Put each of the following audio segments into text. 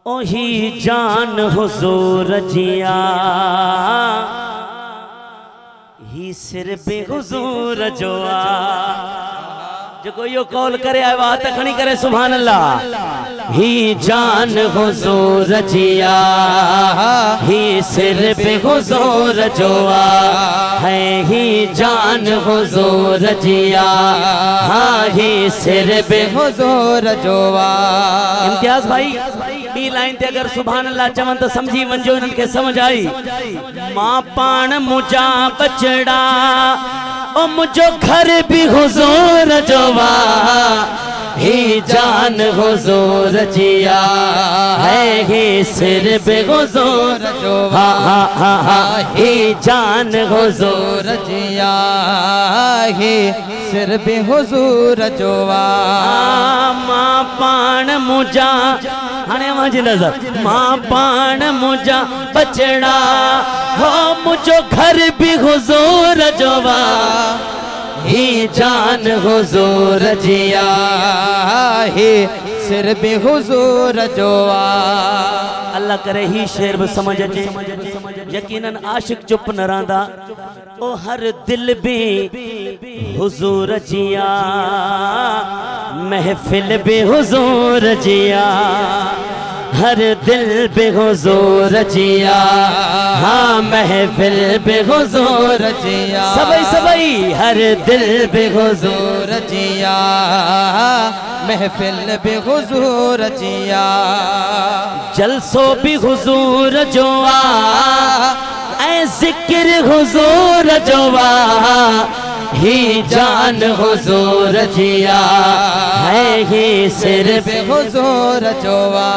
ओही जान हुजूर जिया ही सिर बे हुजूर जोआ जो यो कॉल करे आए बात खड़ी करे सुभान अल्लाह। ही जान हुजूर जिया ही सिर बे हुजूर जोआ है ही जान हुजूर जिया हाँ ही सिर बे हुजूर जोआ। इम्तियाज भाई बी लाइन ते अगर सुभान अल्लाह चवन तो समझी वंजो इनन के समझ आई। मां पाण मुजा बचड़ा ओ मुझो घर भी हुजूर जोवा ही जान हुजूर जिया है ही सिर बे हुजूर जोवा हाँ हाँ हाँ ही जान हुजूर जिया ही सिर बे हुजूर जोवा। मां पाण मुजा हाने मुझी नजर मां पाण मुझा बचड़ा हो मुझो घर भी हुजूर जोवा ही जान हुजूर जिया ही सिर भी हुजूर जोआ। अल्लाह करे ही शेर भी समझ अचे यकीनन आशिक चुप न रहंदा ओ हर दिल भी हुजूर जिया महफिल भी हुजूर जिया हर दिल बे हुजूर जिया हाँ महफिल बे हुजूर जिया सबई सबई हर दिल बे हुजूर जिया महफिल बे हुजूर जिया जलसो भी हुजूर जोआ ऐ जिक्र हुजूर जोआ ही जान हुजूर जिया है ही सिर बे हुजूर जोआ।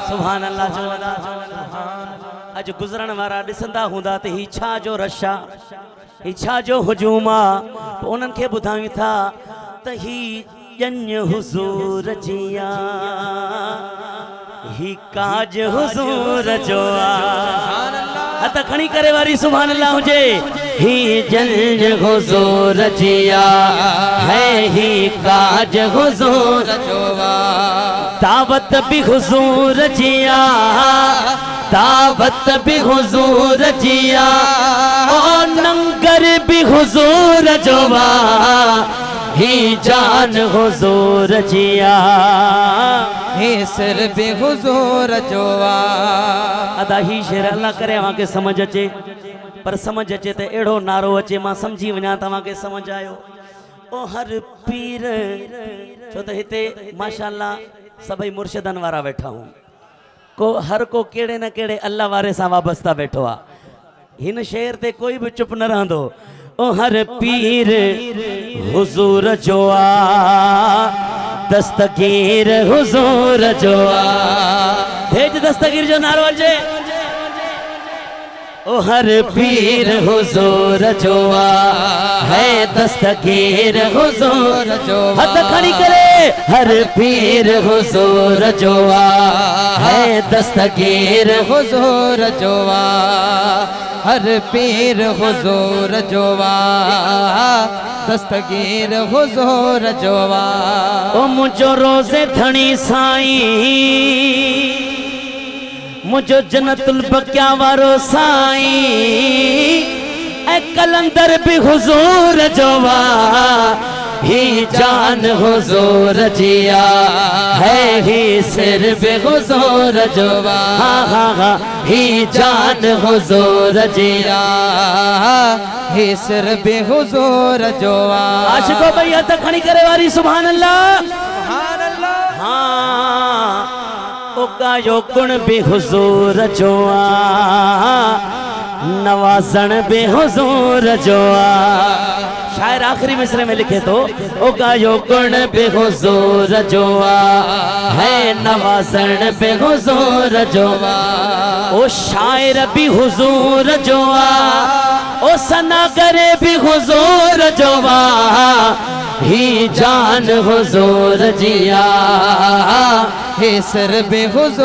सुभान अल्लाह जोदा अज गुजरण वारा दिसंदा हुंदा ते ही छा जो रशा ही छा जो हुजूमा उनन के बुधाई था त ही जन हुजूर जिया ही काज हुजूर जोआ। हथ खणी करे वारी सुभान अल्लाह हुजे ही जन हुजूर जिया है ही काज हुजूर जोआ। दावत भी हुजूर जिया दावत भी हुजूर जिया ओ नंगर भी हुजूर जोआ ही जान हुजूर जिया ही सिर भी हुजूर जोआ। अदा ही शेर अल्लाह करे वहां के समझ अचे पर समझ अचे ते एड़ो नारो अचे मां समझी वना तवा के समझ आयो ओ हर पीर छो त हिते माशाअल्लाह सभई मुर्शिदन वारा बैठा हूं को हर को केड़े न केड़े अल्लाह वारे सा वाबस्ता बैठो आ हिन शेर ते कोई भी चुप न रहंदो ओ हर पीर हुजूर जोआ दस्तगीर हुजूर जोआ भेज दस्तगीर जो नारो अचे ओ हर पीर हुजूर जोआ है दस्तगीर हुजूर जोआ। हथ खड़ी करे हर पीर हुजूर जोआ है दस्तगीर हुजूर जोआ हर पीर हुजूर जोआ दस्तगीर हुजूर जोआ। ओ मुझो रोज़े धनी साईं मुझो जन्नतुल बकिया वारो साईं ए कलंदर भी हुजूर जोआ ही जान हुजूर जिया है ही सिर बे हुजूर जोआ हाँ हाँ हाँ ही जान हुजूर जिया ही सिर बे हुजूर जोआ। आशिको भैया तक खड़ी करे वारी सुभान अल्लाह सुभान अल्लाह। हाँ ओका यो गुण बे हुजूर जोआ नवाजन बे हुजूर जोआ। शायर आखिरी मिसरे में लिखे तो ओका यो गुण बे हुजूर जोआ है नवाजन बे हुजूर जोआ। ओ शायर भी हुजूर जोआ ओ सनागरे भी हुजूर जोआ ही जान हुजूर जिया हे सिर बे हुजूर